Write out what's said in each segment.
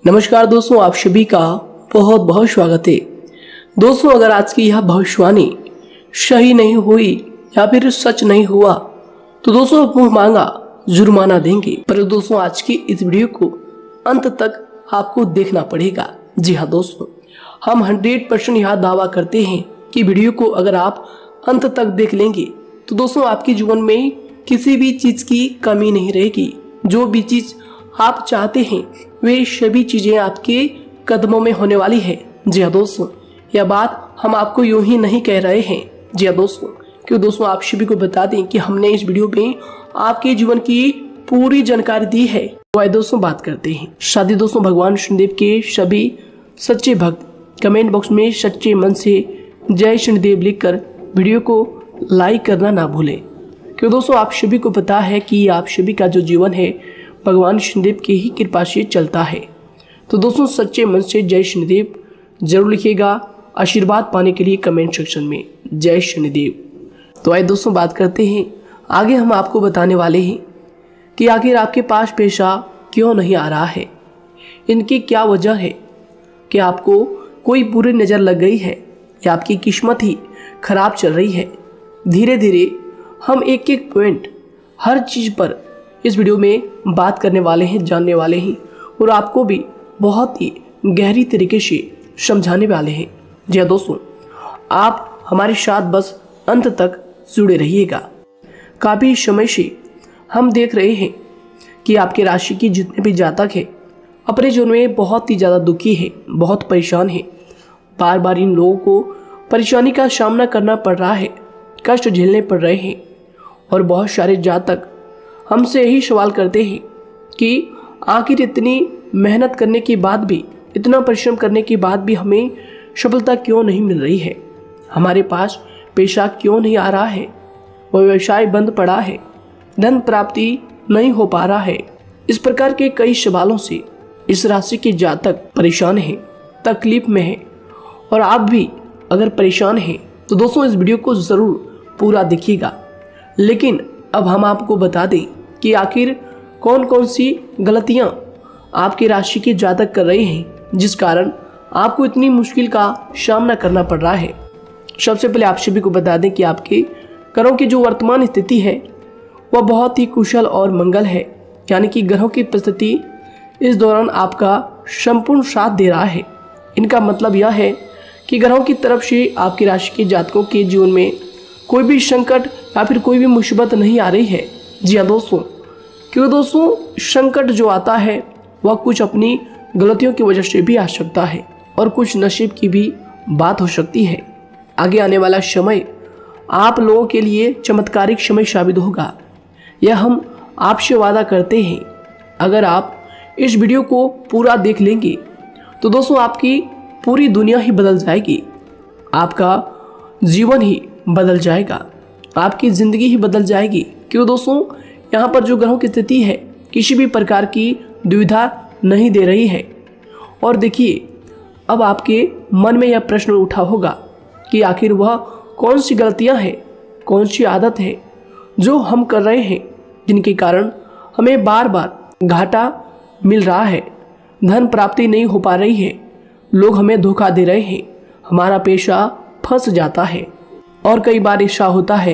नमस्कार दोस्तों, आप सभी का बहुत बहुत स्वागत है। दोस्तों, अगर आज की यह भविष्यवाणी सही नहीं हुई या फिर सच नहीं हुआ तो दोस्तों मुंह मांगा जुर्माना देंगे। पर दोस्तों, आज की इस वीडियो को अंत तक आपको देखना पड़ेगा। जी हाँ दोस्तों, हम 100% यह दावा करते हैं कि वीडियो को अगर आप अंत तक देख लेंगे तो दोस्तों आपके जीवन में किसी भी चीज की कमी नहीं रहेगी। जो भी चीज आप चाहते हैं वे सभी चीजें आपके कदमों में होने वाली है। जी हाँ दोस्तों, यह बात हम आपको यूं ही नहीं कह रहे हैं। जी हाँ दोस्तों, क्यों दोस्तों आप सभी को बता दें कि हमने इस वीडियो में आपके जीवन की पूरी जानकारी दी है। तो आइए दोस्तों बात करते हैं। शादी दोस्तों, भगवान शनिदेव के सभी सच्चे भक्त कमेंट बॉक्स में सच्चे मन से जय शनिदेव लिखकर वीडियो को लाइक करना ना भूलें। क्यों दोस्तों आप सभी को पता है कि आप सभी का जो जीवन है भगवान शनिदेव की ही कृपा से चलता है। तो दोस्तों सच्चे मन से जय शनिदेव जरूर लिखिएगा आशीर्वाद पाने के लिए कमेंट सेक्शन में जय शनिदेव। तो आइए दोस्तों बात करते हैं। आगे हम आपको बताने वाले हैं कि आखिर आपके पास पैसा क्यों नहीं आ रहा है, इनकी क्या वजह है। कि आपको कोई बुरी नज़र लग गई है या आपकी किस्मत ही खराब चल रही है। धीरे धीरे हम एक एक पॉइंट हर चीज़ पर इस वीडियो में बात करने वाले हैं, जानने वाले हैं और आपको भी बहुत ही गहरी तरीके से समझाने वाले हैं। जी हाँ दोस्तों, आप हमारे साथ बस अंत तक जुड़े रहिएगा। काफ़ी समय से हम देख रहे हैं कि आपके राशि की जितने भी जातक हैं अपने जीवन में बहुत ही ज़्यादा दुखी है, बहुत परेशान है। बार बार इन लोगों को परेशानी का सामना करना पड़ रहा है, कष्ट झेलने पड़ रहे हैं। और बहुत सारे जातक हमसे यही सवाल करते हैं कि आखिर इतनी मेहनत करने के बाद भी, इतना परिश्रम करने के बाद भी हमें सफलता क्यों नहीं मिल रही है, हमारे पास पैसा क्यों नहीं आ रहा है, वह व्यवसाय बंद पड़ा है, धन प्राप्ति नहीं हो पा रहा है। इस प्रकार के कई सवालों से इस राशि के जातक परेशान हैं, तकलीफ में हैं। और आप भी अगर परेशान हैं तो दोस्तों इस वीडियो को ज़रूर पूरा देखिएगा। लेकिन अब हम आपको बता दें कि आखिर कौन कौन सी गलतियां आपके राशि के जातक कर रहे हैं जिस कारण आपको इतनी मुश्किल का सामना करना पड़ रहा है। सबसे पहले आप सभी को बता दें कि आपके ग्रहों की जो वर्तमान स्थिति है वह बहुत ही कुशल और मंगल है, यानी कि ग्रहों की परिस्थिति इस दौरान आपका संपूर्ण साथ दे रहा है। इनका मतलब यह है कि ग्रहों की तरफ से आपकी राशि के जातकों के जीवन में कोई भी संकट या फिर कोई भी मुसीबत नहीं आ रही है। जी हाँ दोस्तों, क्यों दोस्तों संकट जो आता है वह कुछ अपनी गलतियों की वजह से भी आ सकता है और कुछ नसीब की भी बात हो सकती है। आगे आने वाला समय आप लोगों के लिए चमत्कारिक समय साबित होगा, यह हम आपसे वादा करते हैं। अगर आप इस वीडियो को पूरा देख लेंगे तो दोस्तों आपकी पूरी दुनिया ही बदल जाएगी, आपका जीवन ही बदल जाएगा, आपकी ज़िंदगी ही बदल जाएगी। क्यों दोस्तों यहाँ पर जो ग्रहों की स्थिति है किसी भी प्रकार की दुविधा नहीं दे रही है। और देखिए, अब आपके मन में यह प्रश्न उठा होगा कि आखिर वह कौन सी गलतियाँ हैं, कौन सी आदत है जो हम कर रहे हैं जिनके कारण हमें बार बार घाटा मिल रहा है, धन प्राप्ति नहीं हो पा रही है, लोग हमें धोखा दे रहे हैं, हमारा पैसा फंस जाता है। और कई बार ऐसा होता है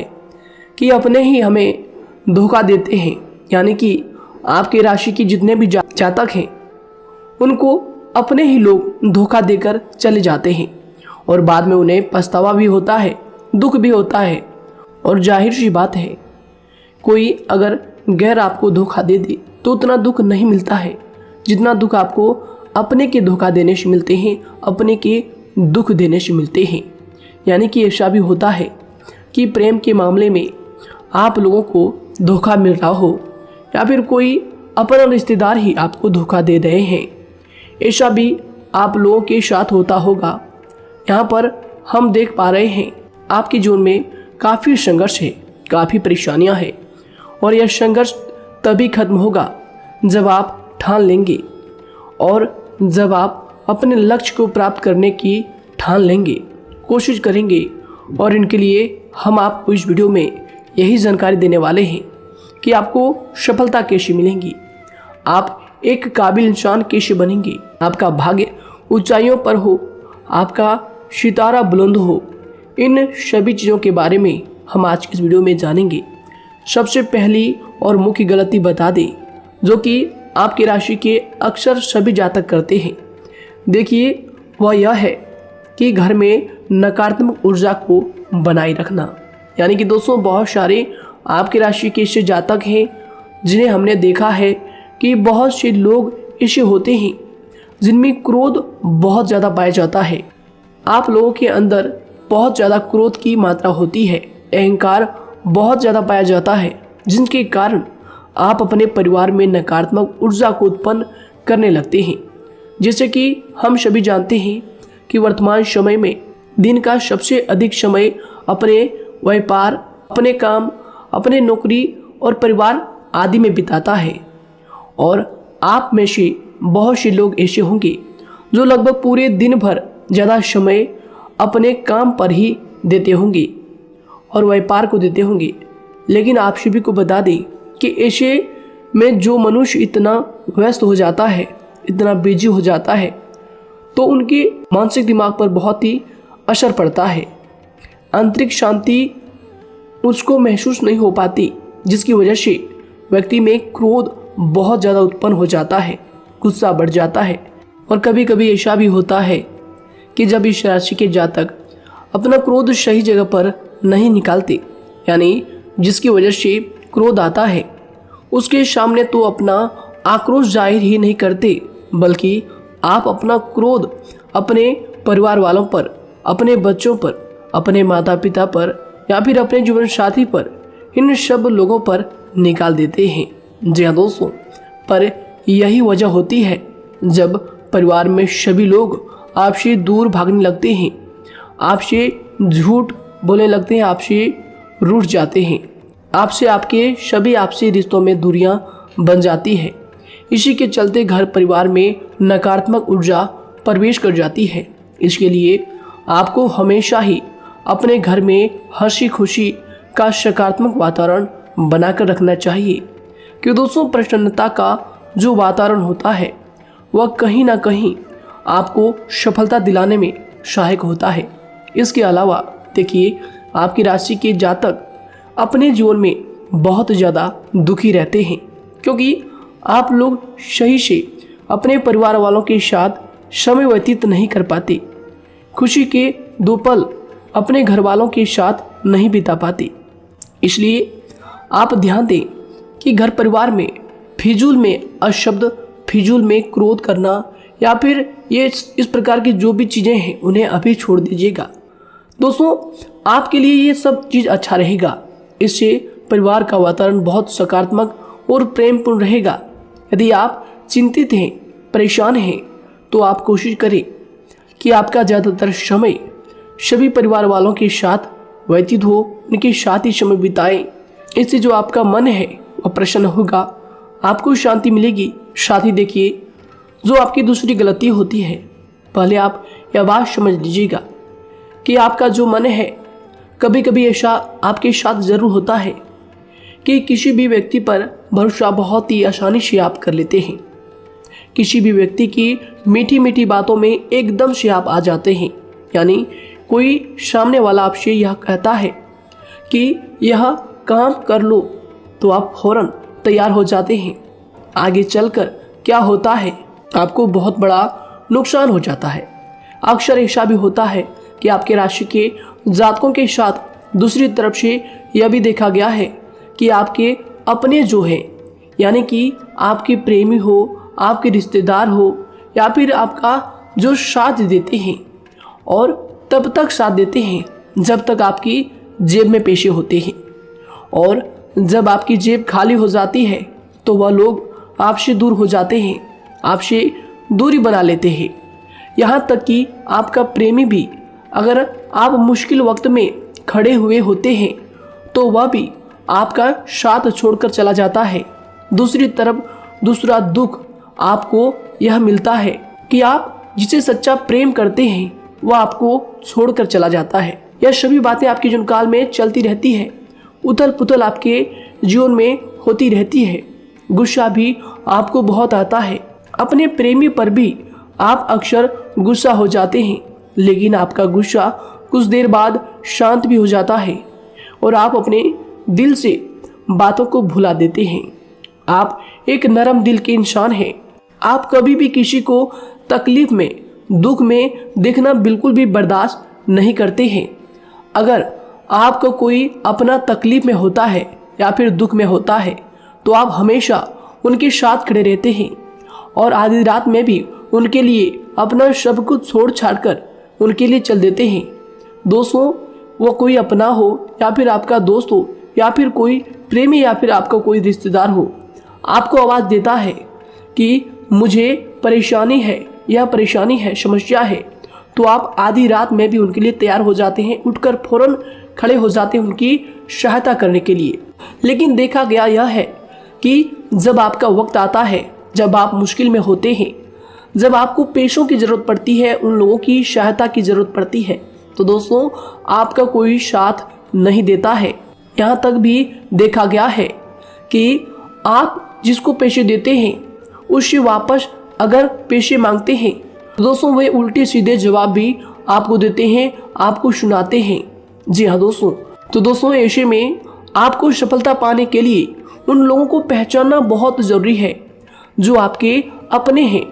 कि अपने ही हमें धोखा देते हैं, यानी कि आपके राशि की जितने भी जातक हैं उनको अपने ही लोग धोखा देकर चले जाते हैं और बाद में उन्हें पछतावा भी होता है, दुख भी होता है। और जाहिर सी बात है, कोई अगर गैर आपको धोखा दे दे तो उतना दुख नहीं मिलता है जितना दुख आपको अपने के धोखा देने से मिलते हैं, अपने के दुख देने से मिलते हैं। यानी कि ऐसा भी होता है कि प्रेम के मामले में आप लोगों को धोखा मिल रहा हो या फिर कोई अपना रिश्तेदार ही आपको धोखा दे रहे हैं, ऐसा भी आप लोगों के साथ होता होगा। यहाँ पर हम देख पा रहे हैं आपके जीवन में काफ़ी संघर्ष है, काफ़ी परेशानियाँ हैं और यह संघर्ष तभी खत्म होगा जब आप ठान लेंगे और जब आप अपने लक्ष्य को प्राप्त करने की ठान लेंगे, कोशिश करेंगे। और इनके लिए हम आपको इस वीडियो में यही जानकारी देने वाले हैं कि आपको सफलता कैसे मिलेंगी। आप एक काबिल इंसान कैसे बनेंगे, आपका भाग्य ऊंचाइयों पर हो, आपका सितारा बुलंद हो, इन सभी चीज़ों के बारे में हम आज की इस वीडियो में जानेंगे। सबसे पहली और मुख्य गलती बता दें जो कि आपकी राशि के अक्सर सभी जातक करते हैं। देखिए वह यह है कि घर में नकारात्मक ऊर्जा को बनाए रखना। यानी कि दोस्तों बहुत सारे आपकी राशि के ऐसे जातक हैं जिन्हें हमने देखा है कि बहुत से लोग ऐसे होते हैं जिनमें क्रोध बहुत ज़्यादा पाया जाता है। आप लोगों के अंदर बहुत ज़्यादा क्रोध की मात्रा होती है, अहंकार बहुत ज़्यादा पाया जाता है, जिनके कारण आप अपने परिवार में नकारात्मक ऊर्जा को उत्पन्न करने लगते हैं। जैसे कि हम सभी जानते हैं कि वर्तमान समय में दिन का सबसे अधिक समय अपने व्यापार, अपने काम, अपने नौकरी और परिवार आदि में बिताता है। और आप में से बहुत से लोग ऐसे होंगे जो लगभग पूरे दिन भर ज़्यादा समय अपने काम पर ही देते होंगे और व्यापार को देते होंगे। लेकिन आप सभी को बता दें कि ऐसे में जो मनुष्य इतना व्यस्त हो जाता है, इतना बिजी हो जाता है, तो उनके मानसिक दिमाग पर बहुत ही असर पड़ता है। आंतरिक शांति उसको महसूस नहीं हो पाती, जिसकी वजह से व्यक्ति में क्रोध बहुत ज़्यादा उत्पन्न हो जाता है, गुस्सा बढ़ जाता है। और कभी कभी ऐसा भी होता है कि जब इस राशि के जातक अपना क्रोध सही जगह पर नहीं निकालते, यानी जिसकी वजह से क्रोध आता है, उसके सामने तो अपना आक्रोश जाहिर ही नहीं करते, बल्कि आप अपना क्रोध अपने परिवार वालों पर, अपने बच्चों पर, अपने माता पिता पर या फिर अपने जीवन साथी पर, इन सब लोगों पर निकाल देते हैं। जी हाँ दोस्तों, पर यही वजह होती है जब परिवार में सभी लोग आपसे दूर भागने लगते हैं, आपसे झूठ बोलने लगते हैं, आपसे रूठ जाते हैं, आपसे आपके सभी आपसी रिश्तों में दूरियां बन जाती है। इसी के चलते घर परिवार में नकारात्मक ऊर्जा प्रवेश कर जाती है। इसके लिए आपको हमेशा ही अपने घर में हंसी खुशी का सकारात्मक वातावरण बनाकर रखना चाहिए। कि दोस्तों प्रसन्नता का जो वातावरण होता है वह कहीं ना कहीं आपको सफलता दिलाने में सहायक होता है। इसके अलावा देखिए आपकी राशि के जातक अपने जीवन में बहुत ज़्यादा दुखी रहते हैं, क्योंकि आप लोग सही से अपने परिवार वालों के साथ समय व्यतीत नहीं कर पाते, खुशी के दो पल अपने घर वालों के साथ नहीं बिता पाते। इसलिए आप ध्यान दें कि घर परिवार में फिजूल में अशब्द, फिजूल में क्रोध करना या फिर ये इस प्रकार की जो भी चीज़ें हैं उन्हें अभी छोड़ दीजिएगा। दोस्तों आपके लिए ये सब चीज़ अच्छा रहेगा। इससे परिवार का वातावरण बहुत सकारात्मक और प्रेमपूर्ण रहेगा। यदि आप चिंतित हैं, परेशान हैं, तो आप कोशिश करें कि आपका ज़्यादातर समय सभी परिवार वालों के साथ व्यतीत हो, उनके साथ ही समय बिताएं। इससे जो आपका मन है वह प्रसन्न होगा, आपको शांति मिलेगी। साथ ही देखिए जो आपकी दूसरी गलती होती है, पहले आप यह बात समझ लीजिएगा कि आपका जो मन है, कभी कभी ऐसा आपके साथ ज़रूर होता है कि किसी भी व्यक्ति पर भरोसा बहुत ही आसानी से आप कर लेते हैं। किसी भी व्यक्ति की मीठी मीठी बातों में एकदम से आप आ जाते हैं। यानी कोई सामने वाला आपसे यह कहता है कि यह काम कर लो तो आप फौरन तैयार हो जाते हैं। आगे चलकर क्या होता है, आपको बहुत बड़ा नुकसान हो जाता है। अक्सर ऐसा भी होता है कि आपके राशि के जातकों के साथ दूसरी तरफ से यह भी देखा गया है कि आपके अपने जो हैं, यानी कि आपके प्रेमी हो, आपके रिश्तेदार हो या फिर आपका जो साथ देते हैं, और तब तक साथ देते हैं जब तक आपकी जेब में पैसे होते हैं, और जब आपकी जेब खाली हो जाती है तो वह लोग आपसे दूर हो जाते हैं, आपसे दूरी बना लेते हैं। यहाँ तक कि आपका प्रेमी भी अगर आप मुश्किल वक्त में खड़े हुए होते हैं तो वह भी आपका साथ छोड़कर चला जाता है। दूसरी तरफ दूसरा दुख आपको यह मिलता है कि आप जिसे सच्चा प्रेम करते हैं वह आपको छोड़कर चला जाता है। यह सभी बातें आपके जीवन काल में चलती रहती है, उथल पुथल आपके जीवन में होती रहती है। गुस्सा भी आपको बहुत आता है। अपने प्रेमी पर भी आप अक्सर गुस्सा हो जाते हैं, लेकिन आपका गुस्सा कुछ देर बाद शांत भी हो जाता है और आप अपने दिल से बातों को भुला देते हैं। आप एक नरम दिल के इंसान हैं। आप कभी भी किसी को तकलीफ में, दुख में देखना बिल्कुल भी बर्दाश्त नहीं करते हैं। अगर आपको कोई अपना तकलीफ में होता है या फिर दुख में होता है तो आप हमेशा उनके साथ खड़े रहते हैं और आधी रात में भी उनके लिए अपना सब कुछ छोड़ छाड़ कर उनके लिए चल देते हैं। दोस्तों, वो कोई अपना हो या फिर आपका दोस्त हो या फिर कोई प्रेमी या फिर आपका कोई रिश्तेदार हो, आपको आवाज़ देता है कि मुझे परेशानी है, यह परेशानी है, समस्या है, तो आप आधी रात में भी उनके लिए तैयार हो जाते हैं, उठकर फौरन खड़े हो जाते हैं उनकी सहायता करने के लिए। लेकिन देखा गया यह है कि जब आपका वक्त आता है, जब आप मुश्किल में होते हैं, जब आपको पैसों की ज़रूरत पड़ती है, उन लोगों की सहायता की ज़रूरत पड़ती है, तो दोस्तों आपका कोई साथ नहीं देता है। यहाँ तक भी देखा गया है कि आप जिसको पैसे देते हैं उससे वापस अगर पैसे मांगते हैं तो दोस्तों वे उल्टे सीधे जवाब भी आपको देते हैं, आपको सुनाते हैं। जी हाँ दोस्तों, तो दोस्तों ऐसे में आपको सफलता पाने के लिए उन लोगों को पहचानना बहुत ज़रूरी है जो आपके अपने हैं,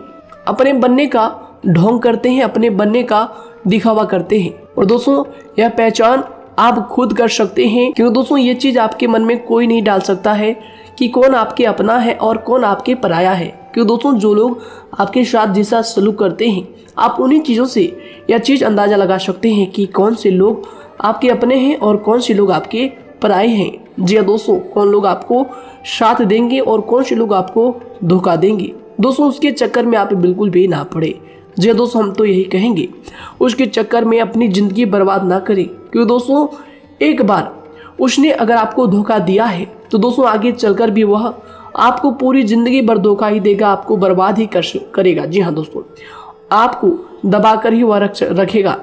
अपने बनने का ढोंग करते हैं, अपने बनने का दिखावा करते हैं। और दोस्तों यह पहचान आप खुद कर सकते हैं, क्योंकि दोस्तों ये चीज़ आपके मन में कोई नहीं डाल सकता है कि कौन आपके अपना है और कौन आपके पराया है। क्योंकि दोस्तों जो लोग आपके साथ जैसा सलूक करते हैं, आप उन्हीं चीज़ों से यह चीज़ अंदाज़ा लगा सकते हैं कि कौन से लोग आपके अपने हैं और कौन से लोग आपके पराए हैं। जी हाँ दोस्तों, कौन लोग आपको साथ देंगे और कौन से लोग आपको धोखा देंगे। दोस्तों उसके चक्कर में आप बिल्कुल भी ना पड़े। जी हाँ दोस्तों, हम तो यही कहेंगे उसके चक्कर में अपनी ज़िंदगी बर्बाद ना करें, क्योंकि दोस्तों एक बार उसने अगर आपको धोखा दिया है तो दोस्तों आगे चलकर भी वह आपको पूरी ज़िंदगी भर धोखा ही देगा, आपको बर्बाद ही करेगा। जी हाँ दोस्तों, आपको दबा कर ही वह रखेगा।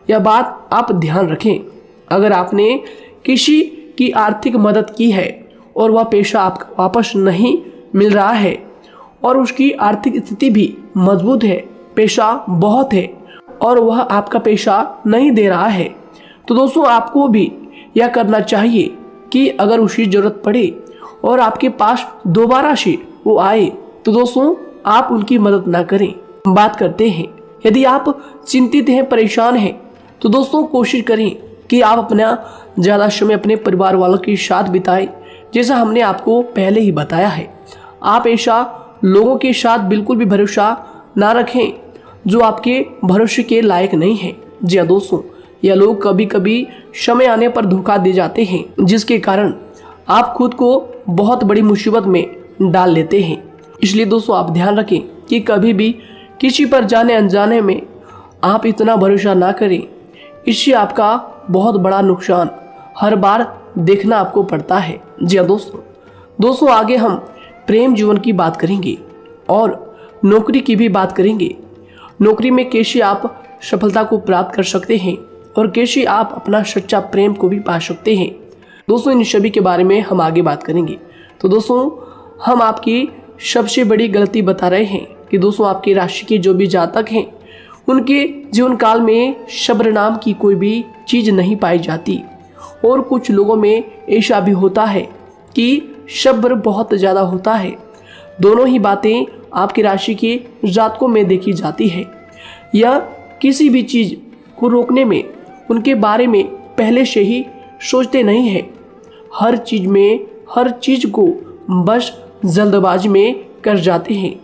यह बात आप ध्यान रखें। अगर आपने किसी की आर्थिक मदद की है और वह पैसा आपको वापस नहीं मिल रहा है और उसकी आर्थिक स्थिति भी मजबूत है, पैसा बहुत है और वह आपका पैसा नहीं दे रहा है, तो दोस्तों आपको भी यह करना चाहिए कि अगर उसकी ज़रूरत पड़े और आपके पास दोबारा से वो आए तो दोस्तों आप उनकी मदद ना करें। बात करते हैं, यदि आप चिंतित हैं, परेशान हैं, तो दोस्तों कोशिश करें कि आप अपना ज़्यादा समय अपने परिवार वालों के साथ बिताएं, जैसा हमने आपको पहले ही बताया है। आप ऐसा लोगों के साथ बिल्कुल भी भरोसा ना रखें जो आपके भरोसे के लायक नहीं है। जी हाँ दोस्तों, यह लोग कभी कभी समय आने पर धोखा दे जाते हैं, जिसके कारण आप खुद को बहुत बड़ी मुसीबत में डाल लेते हैं। इसलिए दोस्तों आप ध्यान रखें कि कभी भी किसी पर जाने अनजाने में आप इतना भरोसा ना करें, इससे आपका बहुत बड़ा नुकसान हर बार देखना आपको पड़ता है। जी हाँ दोस्तों आगे हम प्रेम जीवन की बात करेंगे और नौकरी की भी बात करेंगे। नौकरी में कैसे आप सफलता को प्राप्त कर सकते हैं और कैसे आप अपना सच्चा प्रेम को भी पा सकते हैं। दोस्तों इन सभी के बारे में हम आगे बात करेंगे। तो दोस्तों हम आपकी सबसे बड़ी गलती बता रहे हैं कि दोस्तों आपकी राशि के जो भी जातक हैं उनके जीवन काल में सब्र नाम की कोई भी चीज़ नहीं पाई जाती, और कुछ लोगों में ऐसा भी होता है कि सब्र बहुत ज़्यादा होता है। दोनों ही बातें आपकी राशि के जातकों में देखी जाती है। या किसी भी चीज़ को रोकने में उनके बारे में पहले से ही सोचते नहीं हैं, हर चीज़ को बस जल्दबाजी में कर जाते हैं।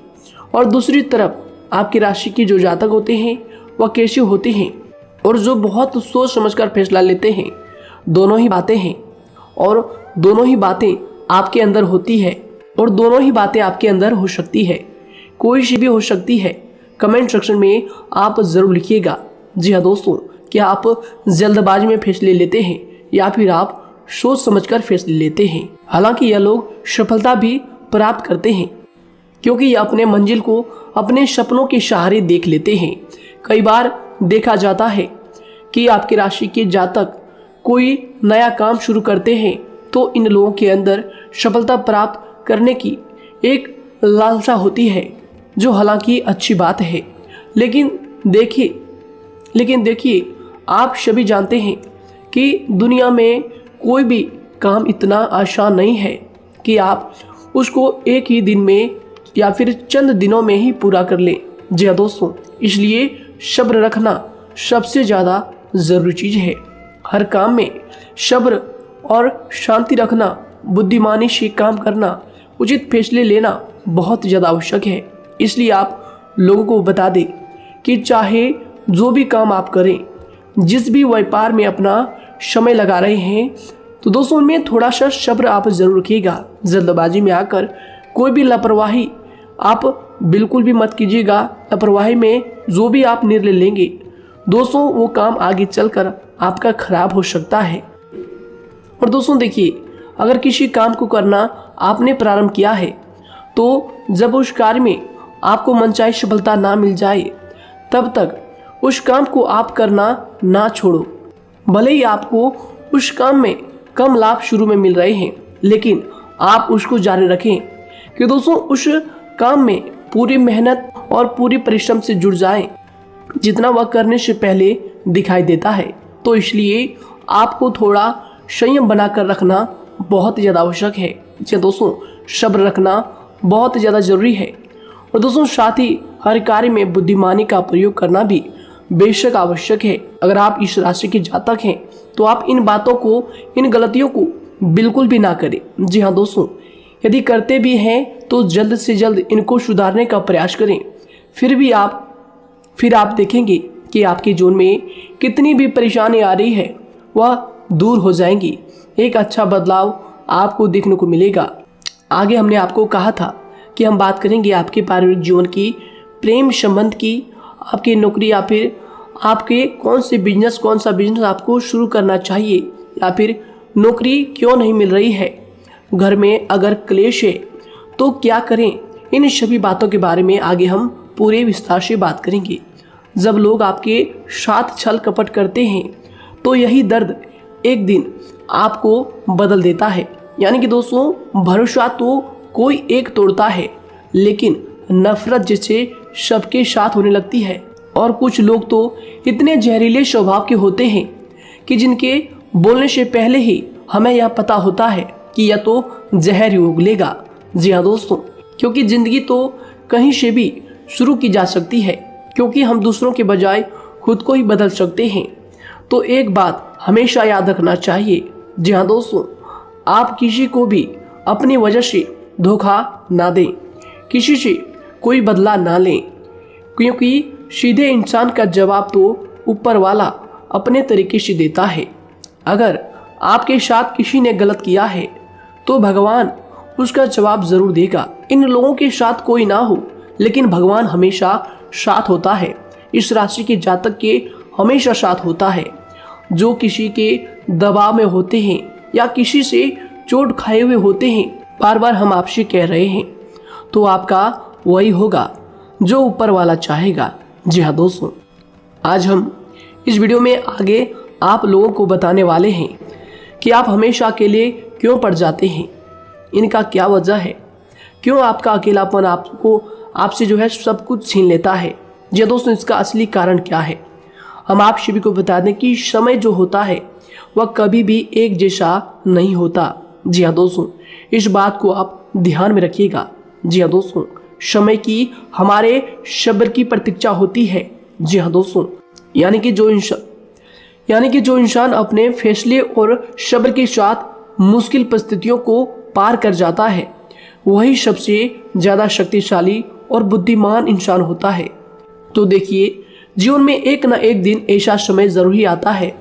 और दूसरी तरफ आपकी राशि के जो जातक होते हैं वह कैसे होते हैं और जो बहुत सोच समझकर फैसला लेते हैं। दोनों ही बातें हैं और दोनों ही बातें आपके अंदर होती है और दोनों ही बातें आपके अंदर हो सकती है, कोई सी भी हो सकती है। कमेंट सेक्शन में आप ज़रूर लिखिएगा। जी हाँ दोस्तों, क्या आप जल्दबाजी में फैसले लेते हैं या फिर आप सोच समझकर फैसले लेते हैं। हालांकि यह लोग सफलता भी प्राप्त करते हैं क्योंकि ये अपने मंजिल को अपने सपनों के सहारे देख लेते हैं। कई बार देखा जाता है कि आपकी राशि के जातक कोई नया काम शुरू करते हैं तो इन लोगों के अंदर सफलता प्राप्त करने की एक लालसा होती है, जो हालांकि अच्छी बात है, लेकिन देखिए आप सभी जानते हैं कि दुनिया में कोई भी काम इतना आसान नहीं है कि आप उसको एक ही दिन में या फिर चंद दिनों में ही पूरा कर लें। जी हाँ दोस्तों, इसलिए सब्र रखना सबसे ज़्यादा ज़रूरी चीज़ है। हर काम में सब्र और शांति रखना, बुद्धिमानी से काम करना, उचित फैसले लेना बहुत ज़्यादा आवश्यक है। इसलिए आप लोगों को बता दें कि चाहे जो भी काम आप करें, जिस भी व्यापार में अपना समय लगा रहे हैं, तो दोस्तों उनमें थोड़ा सा सब्र आप जरूर रखिएगा। जल्दबाजी में आकर कोई भी लापरवाही आप बिल्कुल भी मत कीजिएगा। लापरवाही में जो भी आप निर्णय लेंगे दोस्तों, वो काम आगे चलकर आपका खराब हो सकता है। और दोस्तों देखिए, अगर किसी काम को करना आपने प्रारंभ किया है, तो जब उस कार्य में आपको मनचाही सफलता ना मिल जाए, तब तक उस काम को आप करना ना छोड़ो। भले ही आपको उस काम में कम लाभ शुरू में मिल रहे हैं, लेकिन आप उसको जारी रखें कि दोस्तों उस काम में पूरी मेहनत और पूरी परिश्रम से जुड़ जाएं, जितना वह करने से पहले दिखाई देता है। तो इसलिए आपको थोड़ा संयम बनाकर रखना बहुत ज़्यादा आवश्यक है। जी दोस्तों, सब्र रखना बहुत ज़्यादा ज़रूरी है। और दोस्तों साथ ही हर कार्य में बुद्धिमानी का प्रयोग करना भी बेशक आवश्यक है। अगर आप इस राशि के जातक हैं, तो आप इन बातों को, इन गलतियों को बिल्कुल भी ना करें। जी हाँ दोस्तों, यदि करते भी हैं तो जल्द से जल्द इनको सुधारने का प्रयास करें। फिर आप देखेंगे कि आपके जीवन में कितनी भी परेशानी आ रही है, वह दूर हो जाएंगी। एक अच्छा बदलाव आपको देखने को मिलेगा। आगे हमने आपको कहा था कि हम बात करेंगे आपके पारिवारिक जीवन की, प्रेम संबंध की, आपकी नौकरी या फिर आपके कौन सा बिजनेस आपको शुरू करना चाहिए, या फिर नौकरी क्यों नहीं मिल रही है, घर में अगर क्लेश है तो क्या करें। इन सभी बातों के बारे में आगे हम पूरे विस्तार से बात करेंगे। जब लोग आपके साथ छल कपट करते हैं, तो यही दर्द एक दिन आपको बदल देता है। यानी कि दोस्तों, भरोसा तो कोई एक तोड़ता है, लेकिन नफरत जैसे सबके साथ होने लगती है। और कुछ लोग तो इतने जहरीले स्वभाव के होते हैं कि जिनके बोलने से पहले ही हमें यह पता होता है कि यह तो जहर ही उगलेगा। जी हाँ दोस्तों, क्योंकि जिंदगी तो कहीं से भी शुरू की जा सकती है, क्योंकि हम दूसरों के बजाय खुद को ही बदल सकते हैं। तो एक बात हमेशा याद रखना चाहिए। जी हाँ दोस्तों, आप किसी को भी अपनी वजह से धोखा ना दें, किसी से कोई बदला ना लें, क्योंकि सीधे इंसान का जवाब तो ऊपर वाला अपने तरीके से देता है। अगर आपके साथ किसी ने गलत किया है, तो भगवान उसका जवाब जरूर देगा। इन लोगों के साथ कोई ना हो, लेकिन भगवान हमेशा साथ होता है। इस राशि के जातक के हमेशा साथ होता है। जो किसी के दबाव में होते हैं या किसी से चोट खाए हुए होते हैं, बार बार हम आपसे कह रहे हैं, तो आपका वही होगा जो ऊपर वाला चाहेगा। जी हाँ दोस्तों, आज हम इस वीडियो में आगे आप लोगों को बताने वाले हैं कि आप हमेशा अकेले क्यों पड़ जाते हैं, इनका क्या वजह है, क्यों आपका अकेलापन आपसे जो है सब कुछ छीन लेता है। जी दोस्तों, इसका असली कारण क्या है, हम आप सभी को बता दें कि समय जो होता है वह कभी भी एक जैसा नहीं होता। जी हाँ दोस्तों, इस बात को आप ध्यान में रखिएगा। जी हाँ दोस्तों, समय की हमारे सब्र की प्रतीक्षा होती है। जी हाँ दोस्तों, यानी कि जो इंसान अपने फैसले और सब्र के साथ मुश्किल परिस्थितियों को पार कर जाता है, वही सबसे ज़्यादा शक्तिशाली और बुद्धिमान इंसान होता है। तो देखिए, जीवन में एक ना एक दिन ऐसा समय ज़रूर ही आता है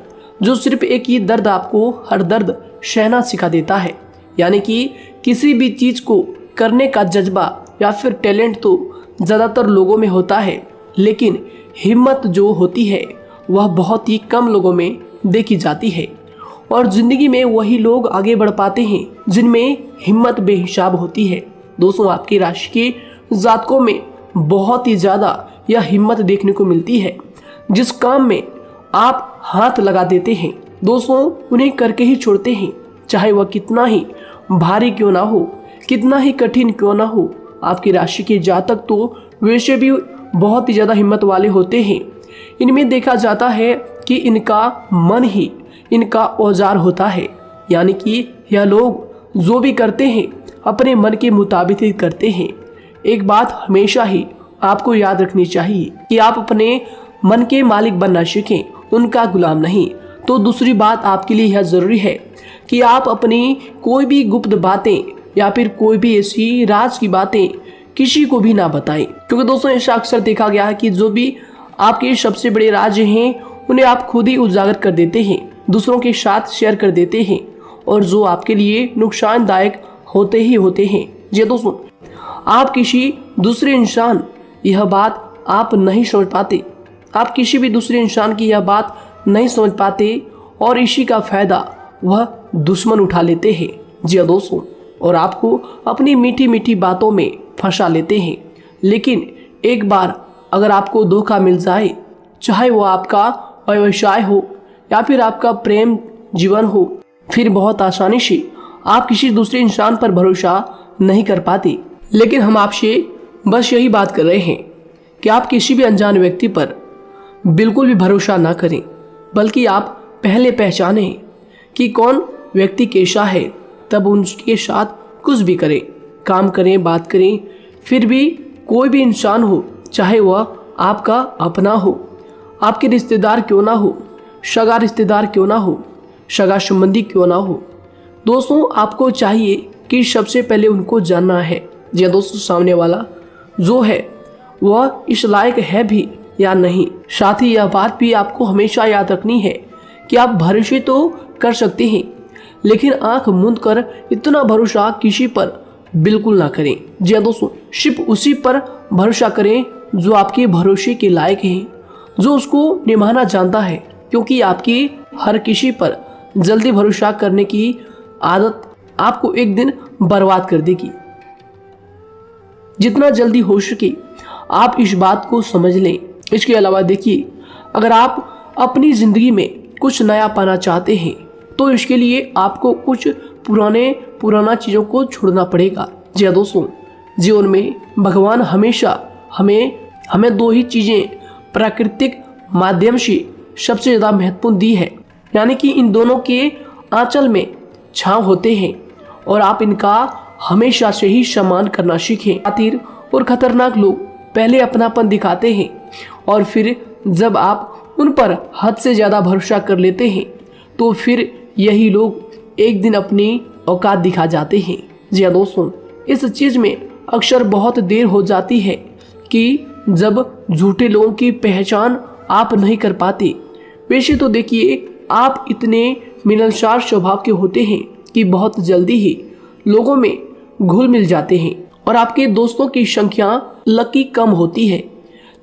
जो सिर्फ एक ही दर्द आपको हर दर्द सहना सिखा देता है। यानी कि किसी भी चीज़ को करने का जज्बा या फिर टैलेंट तो ज़्यादातर लोगों में होता है, लेकिन हिम्मत जो होती है वह बहुत ही कम लोगों में देखी जाती है। और ज़िंदगी में वही लोग आगे बढ़ पाते हैं जिनमें हिम्मत बेहिसाब होती है। दोस्तों, आपकी राशि के जातकों में बहुत ही ज़्यादा यह हिम्मत देखने को मिलती है। जिस काम में आप हाथ लगा देते हैं दोस्तों, उन्हें करके ही छोड़ते हैं, चाहे वह कितना ही भारी क्यों ना हो, कितना ही कठिन क्यों ना हो, आपकी राशि के जातक तो वैसे भी बहुत ही ज़्यादा हिम्मत वाले होते हैं। इनमें देखा जाता है कि इनका मन ही इनका औजार होता है, यानी कि यह लोग जो भी करते हैं अपने मन के मुताबिक ही करते हैं। एक बात हमेशा ही आपको याद रखनी चाहिए कि आप अपने मन के मालिक बनना सीखें, उनका गुलाम नहीं। तो दूसरी बात आपके लिए यह ज़रूरी है कि आप अपनी कोई भी गुप्त बातें या फिर कोई भी ऐसी राज की बातें किसी को भी ना बताएं, क्योंकि दोस्तों ऐसा अक्सर देखा गया है कि जो भी आपके सबसे बड़े राज हैं उन्हें आप खुद ही उजागर कर देते हैं, दूसरों के साथ शेयर कर देते हैं, और जो आपके लिए नुकसानदायक होते ही होते हैं। जी दोस्तों, आप किसी दूसरे इंसान यह बात आप नहीं समझ पाते, आप किसी भी दूसरे इंसान की यह बात नहीं समझ पाते, और इसी का फायदा वह दुश्मन उठा लेते हैं। जी दोस्तों, और आपको अपनी मीठी मीठी बातों में फंसा लेते हैं। लेकिन एक बार अगर आपको धोखा मिल जाए, चाहे वो आपका व्यवसाय हो या फिर आपका प्रेम जीवन हो, फिर बहुत आसानी से आप किसी दूसरे इंसान पर भरोसा नहीं कर पाते। लेकिन हम आपसे बस यही बात कर रहे हैं कि आप किसी भी अनजान व्यक्ति पर बिल्कुल भी भरोसा ना करें, बल्कि आप पहले पहचानें कि कौन व्यक्ति कैसा है, तब उनके साथ कुछ भी करें, काम करें, बात करें। फिर भी कोई भी इंसान हो, चाहे वह आपका अपना हो, आपके रिश्तेदार क्यों ना हो, सगा रिश्तेदार क्यों ना हो, सगा संबंधी क्यों ना हो, दोस्तों आपको चाहिए कि सबसे पहले उनको जानना है जी दोस्तों सामने वाला जो है वह इस लायक है भी या नहीं। साथ ही यह बात भी आपको हमेशा याद रखनी है कि आप भरोसे तो कर सकते हैं, लेकिन आंख मूंद कर इतना भरोसा किसी पर बिल्कुल ना करें। जी दोस्तों, सिर्फ उसी पर भरोसा करें जो आपके भरोसे के लायक है, जो उसको निभाना जानता है, क्योंकि आपकी हर किसी पर जल्दी भरोसा करने की आदत आपको एक दिन बर्बाद कर देगी। जितना जल्दी हो सके आप इस बात को समझ लें। इसके अलावा देखिए, अगर आप अपनी ज़िंदगी में कुछ नया पाना चाहते हैं तो इसके लिए आपको कुछ पुराना चीज़ों को छोड़ना पड़ेगा। जी दोस्तों, जीवन में भगवान हमेशा हमें दो ही चीज़ें प्राकृतिक माध्यम से सबसे ज़्यादा महत्वपूर्ण दी है, यानी कि इन दोनों के आंचल में छांव होते हैं, और आप इनका हमेशा से ही सम्मान करना सीखें। खातिर और खतरनाक लोग पहले अपनापन दिखाते हैं, और फिर जब आप उन पर हद से ज़्यादा भरोसा कर लेते हैं तो फिर यही लोग एक दिन अपनी औकात दिखा जाते हैं। जी हाँ दोस्तों, इस चीज़ में अक्सर बहुत देर हो जाती है कि जब झूठे लोगों की पहचान आप नहीं कर पाते। वैसे तो देखिए, आप इतने मिलनसार स्वभाव के होते हैं कि बहुत जल्दी ही लोगों में घुल मिल जाते हैं, और आपके दोस्तों की संख्या लकी कम होती है,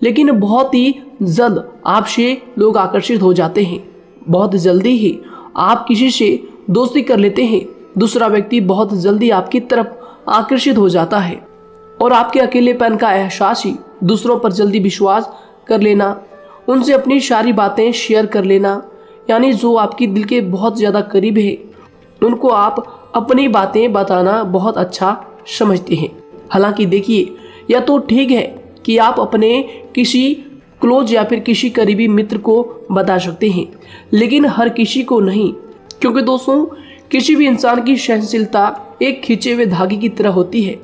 लेकिन बहुत ही जल्द आपसे लोग आकर्षित हो जाते हैं। बहुत जल्दी ही आप किसी से दोस्ती कर लेते हैं, दूसरा व्यक्ति बहुत जल्दी आपकी तरफ आकर्षित हो जाता है, और आपके अकेलेपन का एहसास ही दूसरों पर जल्दी विश्वास कर लेना, उनसे अपनी सारी बातें शेयर कर लेना, यानी जो आपकी दिल के बहुत ज़्यादा करीब है उनको आप अपनी बातें बताना बहुत अच्छा समझते हैं। हालांकि देखिए, यह तो ठीक है कि आप अपने किसी क्लोज या फिर किसी करीबी मित्र को बता सकते हैं, लेकिन हर किसी को नहीं, क्योंकि दोस्तों किसी भी इंसान की सहनशीलता एक खींचे हुए धागे की तरह होती है,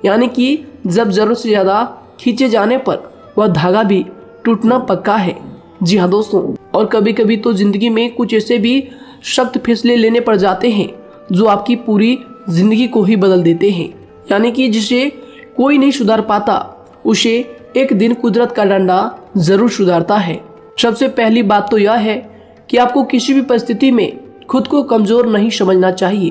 यानी कि जब ज़रूरत से ज़्यादा खींचे जाने पर वह धागा भी टूटना पक्का है। जी हाँ दोस्तों, और कभी कभी तो ज़िंदगी में कुछ ऐसे भी सख्त फैसले लेने पड़ जाते हैं जो आपकी पूरी ज़िंदगी को ही बदल देते हैं, यानी कि जिसे कोई नहीं सुधार पाता उसे एक दिन कुदरत का डंडा ज़रूर सुधारता है। सबसे पहली बात तो यह है कि आपको किसी भी परिस्थिति में खुद को कमज़ोर नहीं समझना चाहिए,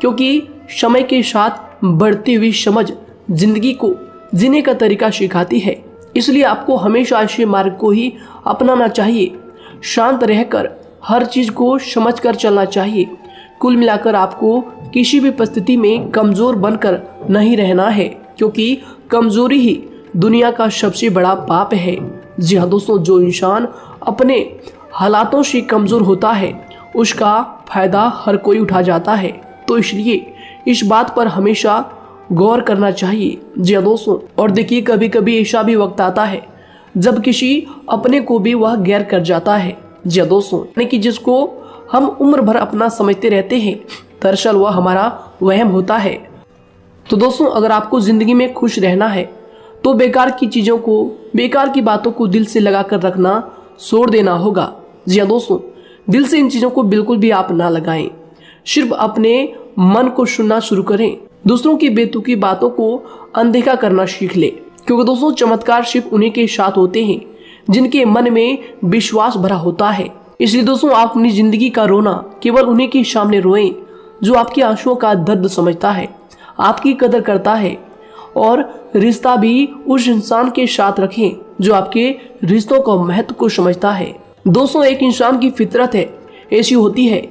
क्योंकि समय के साथ बढ़ती हुई समझ जिंदगी को जीने का तरीका सिखाती है। इसलिए आपको हमेशा ऐसे मार्ग को ही अपनाना चाहिए, शांत रहकर हर चीज़ को समझकर चलना चाहिए। कुल मिलाकर आपको किसी भी परिस्थिति में कमज़ोर बनकर नहीं रहना है, क्योंकि कमज़ोरी ही दुनिया का सबसे बड़ा पाप है। जी हाँ दोस्तों, जो इंसान अपने हालातों से कमज़ोर होता है उसका फ़ायदा हर कोई उठा जाता है। तो इसलिए इस बात पर हमेशा गौर करना चाहिए। जी हाँ दोस्तों, और देखिए कभी कभी ऐसा भी वक्त आता है जब किसी अपने को भी वह गैर कर जाता है। जी हाँ दोस्तों, यानी कि जिसको हम उम्र भर अपना समझते रहते हैं, दरअसल वह हमारा वहम होता है। तो दोस्तों, अगर आपको जिंदगी में खुश रहना है तो बेकार की चीजों को, बेकार की बातों को दिल से लगा कर रखना छोड़ देना होगा। जी हाँ दोस्तों, दिल से इन चीजों को बिल्कुल भी आप ना लगाएं। सिर्फ अपने मन को सुनना शुरू करें। दूसरों की बेतुकी बातों को अनदेखा करना सीख ले, क्योंकि दोस्तों चमत्कार सिर्फ उन्हीं के साथ होते हैं जिनके मन में विश्वास भरा होता है। इसलिए दोस्तों, आप अपनी जिंदगी का रोना केवल उन्हीं के सामने रोएं जो आपके आंसुओं का दर्द समझता है, आपकी कदर करता है, और रिश्ता भी उस इंसान के साथ रखें जो आपके रिश्तों का महत्व को समझता है। दोस्तों, एक इंसान की फितरत है, ऐसी होती है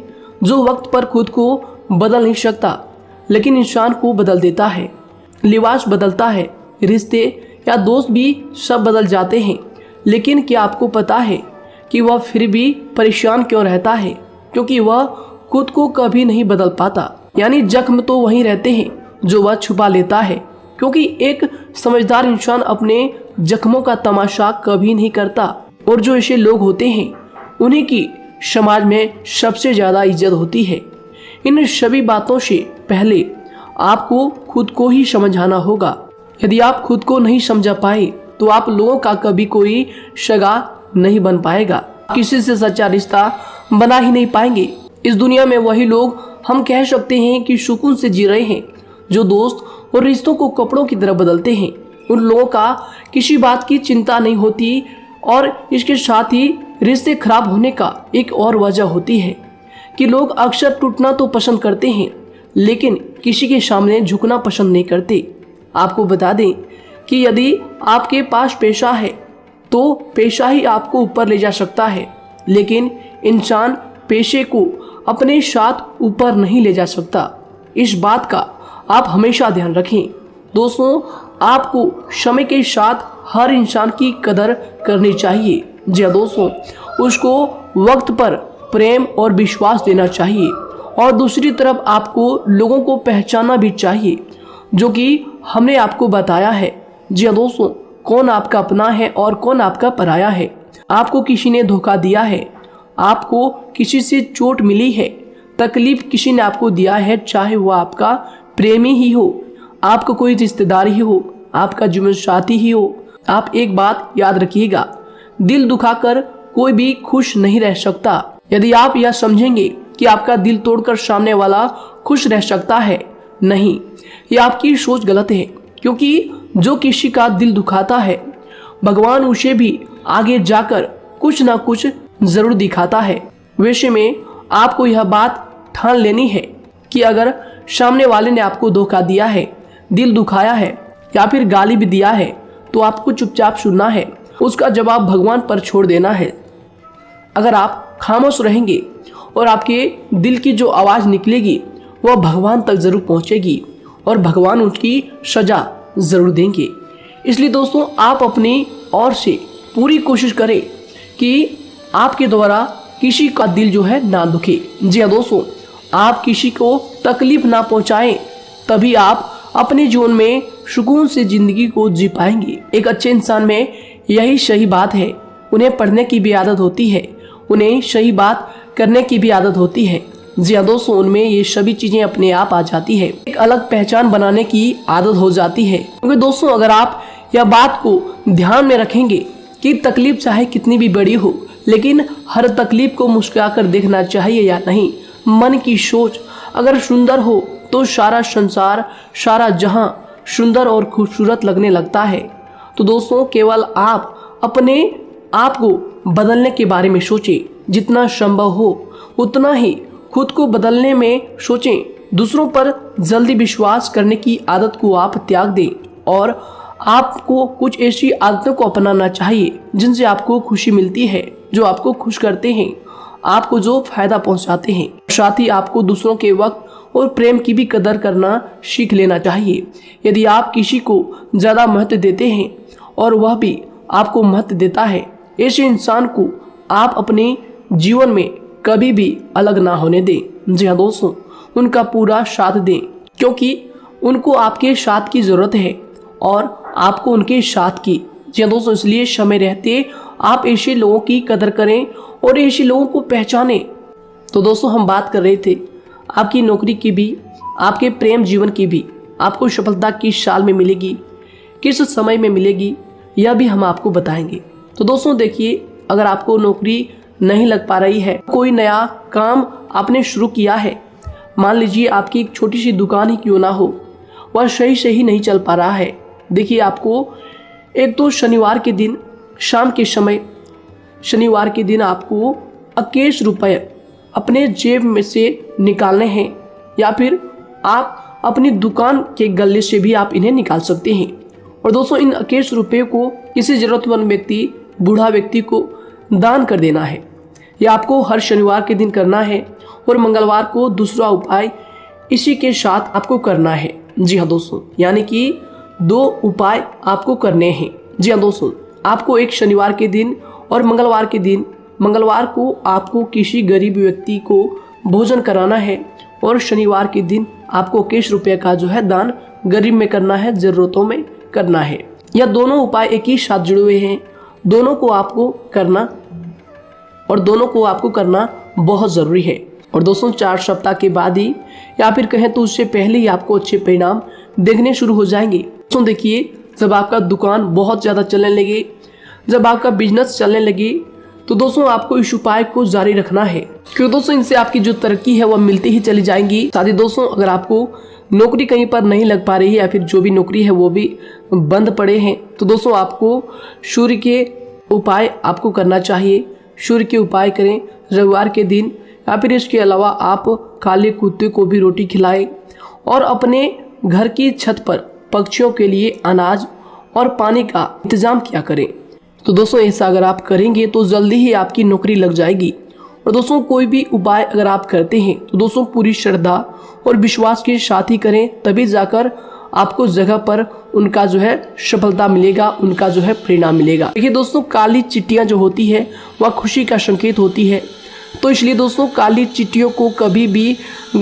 जो वक्त पर खुद को बदल नहीं सकता, लेकिन इंसान को बदल देता है। लिबास बदलता है, रिश्ते या दोस्त भी सब बदल जाते हैं, लेकिन क्या आपको पता है कि वह फिर भी परेशान क्यों रहता है? क्योंकि वह खुद को कभी नहीं बदल पाता। यानी जख्म तो वहीं रहते हैं जो वह छुपा लेता है, क्योंकि एक समझदार इंसान अपने जख्मों का तमाशा कभी नहीं करता। और जो ऐसे लोग होते हैं उन्हीं की समाज में सबसे ज्यादा इज्जत होती है। इन सभी बातों से पहले आपको खुद को ही समझाना होगा। यदि आप खुद को नहीं समझा पाए तो आप लोगों का कभी कोई सगा नहीं बन पाएगा, किसी से सच्चा रिश्ता बना ही नहीं पाएंगे। इस दुनिया में वही लोग हम कह सकते हैं कि सुकून से जी रहे हैं जो दोस्त और रिश्तों को कपड़ों की तरह बदलते हैं। उन लोगों का किसी बात की चिंता नहीं होती, और इसके साथ ही रिश्ते खराब होने का एक और वजह होती है कि लोग अक्सर टूटना तो पसंद करते हैं, लेकिन किसी के सामने झुकना पसंद नहीं करते। आपको बता दें कि यदि आपके पास पैसा है तो पैसा ही आपको ऊपर ले जा सकता है, लेकिन इंसान पैसे को अपने साथ ऊपर नहीं ले जा सकता। इस बात का आप हमेशा ध्यान रखें। दोस्तों, आपको समय के साथ हर इंसान की कदर करनी चाहिए। जी हाँ दोस्तों, उसको वक्त पर प्रेम और विश्वास देना चाहिए, और दूसरी तरफ आपको लोगों को पहचानना भी चाहिए, जो कि हमने आपको बताया है। जी हाँ दोस्तों, कौन आपका अपना है और कौन आपका पराया है। आपको किसी ने धोखा दिया है, आपको किसी से चोट मिली है, तकलीफ किसी ने आपको दिया है, चाहे वह आपका प्रेमी ही हो, आपका कोई रिश्तेदार ही हो, आपका जीवन साथी ही हो। आप एक बात याद रखिएगा, दिल दुखाकर कोई भी खुश नहीं रह सकता। यदि आप यह समझेंगे कि आपका दिल तोड़कर सामने वाला खुश रह सकता है, नहीं, यह आपकी सोच गलत है, क्योंकि जो किसी का दिल दुखाता है भगवान उसे भी आगे जाकर कुछ ना कुछ जरूर दिखाता है। वैसे में आपको यह बात ठान लेनी है कि अगर सामने वाले ने आपको धोखा दिया है, दिल दुखाया है या फिर गाली भी दिया है, तो आपको चुपचाप सुनना है, उसका जवाब भगवान पर छोड़ देना है। अगर आप खामोश रहेंगे और आपके दिल की जो आवाज़ निकलेगी वह भगवान तक जरूर पहुंचेगी, और भगवान उसकी सजा जरूर देंगे। इसलिए दोस्तों, आप अपनी ओर से पूरी कोशिश करें कि आपके द्वारा किसी का दिल जो है ना दुखे। जी हाँ दोस्तों, आप किसी को तकलीफ ना पहुंचाएं, तभी आप अपने जीवन में सुकून से जिंदगी को जी पाएंगे। एक अच्छे इंसान में यही सही बात है। उन्हें पढ़ने की भी आदत होती है, उन्हें सही बात करने की भी आदत होती है। जी हाँ दोस्तों, उनमें ये सभी चीजें अपने आप आ जाती है। एक अलग पहचान बनाने की आदत हो जाती है। क्योंकि दोस्तों, अगर आप यह बात को ध्यान में रखेंगे कि तकलीफ चाहे कितनी भी बड़ी हो, लेकिन हर तकलीफ को मुस्कुराकर देखना चाहिए या नहीं। मन की सोच अगर सुंदर हो तो सारा संसार, सारा जहां सुंदर और खूबसूरत लगने लगता है। तो दोस्तों, केवल आप अपने आप को बदलने के बारे में सोचें, जितना संभव हो उतना ही खुद को बदलने में सोचें। दूसरों पर जल्दी विश्वास करने की आदत को आप त्याग दें, और आपको कुछ ऐसी आदतों को अपनाना चाहिए जिनसे आपको खुशी मिलती है, जो आपको खुश करते हैं, आपको जो फायदा पहुंचाते हैं। साथ ही आपको दूसरों के वक्त और प्रेम की भी कदर करना सीख लेना चाहिए। यदि आप किसी को ज़्यादा महत्व देते हैं और वह भी आपको महत्व देता है, ऐसे इंसान को आप अपने जीवन में कभी भी अलग ना होने दें। जी हाँ दोस्तों, उनका पूरा साथ दें, क्योंकि उनको आपके साथ की ज़रूरत है और आपको उनके साथ की। जी हाँ दोस्तों, इसलिए समय रहते आप ऐसे लोगों की कदर करें और ऐसे लोगों को पहचानें। तो दोस्तों हम बात कर रहे थे आपकी नौकरी की भी, आपके प्रेम जीवन की भी। आपको सफलता किस साल में मिलेगी, किस समय में मिलेगी, यह भी हम आपको बताएंगे। तो दोस्तों देखिए, अगर आपको नौकरी नहीं लग पा रही है, कोई नया काम आपने शुरू किया है, मान लीजिए आपकी एक छोटी सी दुकान ही क्यों ना हो, वह सही से ही नहीं चल पा रहा है। देखिए, आपको एक तो शनिवार के दिन शाम के समय, शनिवार के दिन आपको 21 रुपये अपने जेब में से निकालने हैं, या फिर आप अपनी दुकान के गले से भी आप इन्हें निकाल सकते हैं। और दोस्तों इन 21 रुपये को किसी ज़रूरतमंद व्यक्ति, बूढ़ा व्यक्ति को दान कर देना है। यह आपको हर शनिवार के दिन करना है और मंगलवार को दूसरा उपाय इसी के साथ आपको करना है। जी हाँ दोस्तों, यानी कि 2 उपाय आपको करने हैं। जी हाँ दोस्तों, आपको एक शनिवार के दिन और मंगलवार के दिन, मंगलवार को आपको किसी गरीब व्यक्ति को भोजन कराना है और शनिवार के दिन आपको 21 रुपये का जो है दान गरीब में करना है, ज़रूरतों में करना है। यह दोनों उपाय एक ही साथ जुड़े हुए हैं, दोनों को आपको करना और दोनों को आपको करना बहुत ज़रूरी है। और दोस्तों 4 सप्ताह के बाद ही, या फिर कहें तो उससे पहले ही आपको अच्छे परिणाम देखने शुरू हो जाएंगे। दोस्तों देखिए, जब आपका दुकान बहुत ज़्यादा चलने लगे, जब आपका बिजनेस चलने लगे, तो दोस्तों आपको इस उपाय को जारी रखना है, क्योंकि दोस्तों इनसे आपकी जो तरक्की है वह मिलती ही चली जाएंगी। साथ ही दोस्तों, अगर आपको नौकरी कहीं पर नहीं लग पा रही है या फिर जो भी नौकरी है वो भी बंद पड़े हैं, तो दोस्तों आपको सूर्य के उपाय आपको करना चाहिए। सूर्य के उपाय करें रविवार के दिन, या फिर इसके अलावा आप काले कुत्ते को भी रोटी खिलाएं और अपने घर की छत पर पक्षियों के लिए अनाज और पानी का इंतजाम किया करें। तो दोस्तों ऐसा अगर आप करेंगे तो जल्दी ही आपकी नौकरी लग जाएगी। और दोस्तों कोई भी उपाय अगर आप करते हैं तो दोस्तों पूरी श्रद्धा और विश्वास के साथ ही करें, तभी जाकर आपको जगह पर उनका जो है सफलता मिलेगा, उनका जो है परिणाम मिलेगा। देखिए दोस्तों, काली चिट्टियाँ जो होती है वह खुशी का संकेत होती है, तो इसलिए दोस्तों काली चिट्टियों को कभी भी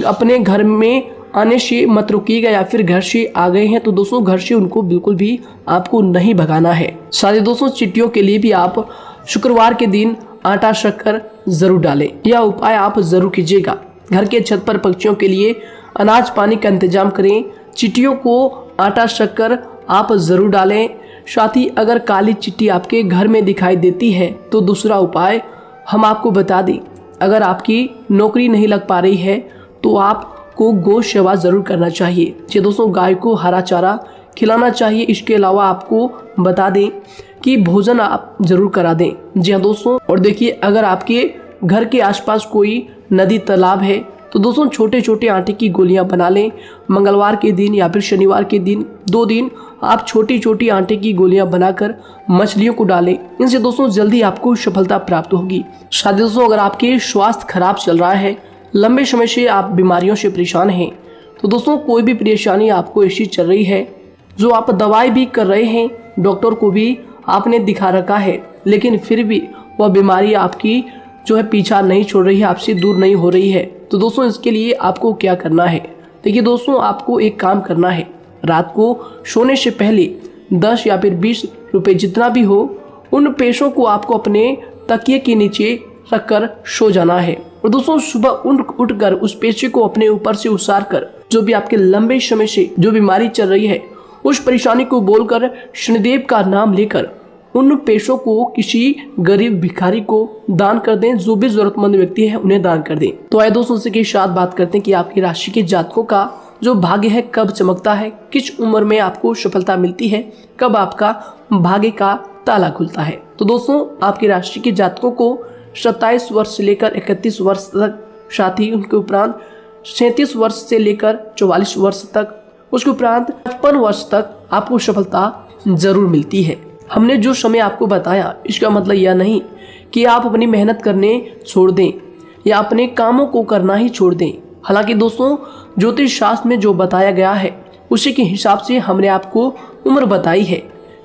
अपने घर में आने से मत रोकिएगा, या फिर घर से आ गए हैं तो दोस्तों घर से उनको बिल्कुल भी आपको नहीं भगाना है। साथ ही दोस्तों चिट्टियों के लिए भी आप शुक्रवार के दिन आटा शक्कर जरूर डालें, यह उपाय आप जरूर कीजिएगा। घर के छत पर पक्षियों के लिए अनाज पानी का इंतजाम करें, चिट्टियों को आटा शक्कर आप जरूर डालें। साथ ही अगर काली चिट्टी आपके घर में दिखाई देती है तो दूसरा उपाय हम आपको बता दें, अगर आपकी नौकरी नहीं लग पा रही है तो आपको गौ सेवा जरूर करना चाहिए। जी दोस्तों, गाय को हरा चारा खिलाना चाहिए। इसके अलावा आपको बता दें कि भोजन आप जरूर करा दें। जी हाँ दोस्तों, और देखिए अगर आपके घर के आसपास कोई नदी तालाब है तो दोस्तों छोटे छोटे आटे की गोलियां बना लें। मंगलवार के दिन या फिर शनिवार के दिन 2 दिन आप छोटी छोटी आटे की गोलियां बनाकर मछलियों को डालें। इनसे दोस्तों जल्दी आपको सफलता प्राप्त होगी। साथ ही दोस्तों अगर आपके स्वास्थ्य खराब चल रहा है, लंबे समय से आप बीमारियों से परेशान हैं, तो दोस्तों कोई भी परेशानी आपको ऐसी चल रही है जो आप दवाई भी कर रहे हैं, डॉक्टर को भी आपने दिखा रखा है, लेकिन फिर भी वह बीमारी आपकी जो है पीछा नहीं छोड़ रही है, आपसे दूर नहीं हो रही है, तो दोस्तों इसके लिए आपको क्या करना है। देखिए दोस्तों, आपको एक काम करना है, रात को सोने से पहले 10 या फिर 20 रुपए जितना भी हो, उन पैसों को आपको अपने तकिए के नीचे रखकर सो जाना है। और दोस्तों सुबह उठकर उस पैसे को अपने ऊपर से उतार कर, जो भी आपके लंबे समय से जो बीमारी चल रही है उस परेशानी को बोलकर शनिदेव का नाम लेकर उन पैसों को किसी गरीब भिखारी को दान कर दें। जो भी जरूरतमंद व्यक्ति है उन्हें दान कर दें। तो आइए दोस्तों इसी के साथ बात करते हैं कि आपकी राशि के जातकों का जो भाग्य है कब चमकता है, किस उम्र में आपको सफलता मिलती है, कब आपका भाग्य का ताला खुलता है। तो दोस्तों आपकी राशि के जातकों को 27 वर्ष से लेकर 31 वर्ष तक, साथ ही उनके उपरांत 37 वर्ष से लेकर 44 वर्ष तक, उसके उपरांत 55 वर्ष तक आपको सफलता जरूर मिलती है। हमने जो समय आपको बताया इसका मतलब यह नहीं कि आप अपनी मेहनत करने छोड़ दें या अपने कामों को करना ही छोड़ दें। हालांकि दोस्तों ज्योतिष शास्त्र में जो बताया गया है उसी के हिसाब से हमने आपको उम्र बताई है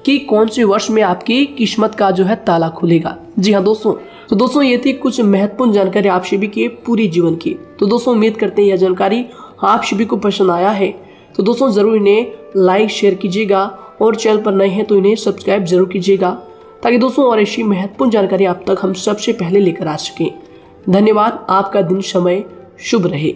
कि कौन से वर्ष में आपकी किस्मत का जो है ताला खुलेगा। जी हाँ दोस्तों, तो दोस्तों ये थी कुछ महत्वपूर्ण जानकारी आप सभी के पूरी जीवन की। तो दोस्तों उम्मीद करते हैं यह जानकारी आप सभी को पसंद आया है। तो दोस्तों ज़रूर इन्हें लाइक शेयर कीजिएगा और चैनल पर नए हैं तो इन्हें सब्सक्राइब जरूर कीजिएगा, ताकि दोस्तों और ऐसी महत्वपूर्ण जानकारी आप तक हम सबसे पहले लेकर आ सकें। धन्यवाद। आपका दिन समय शुभ रहे।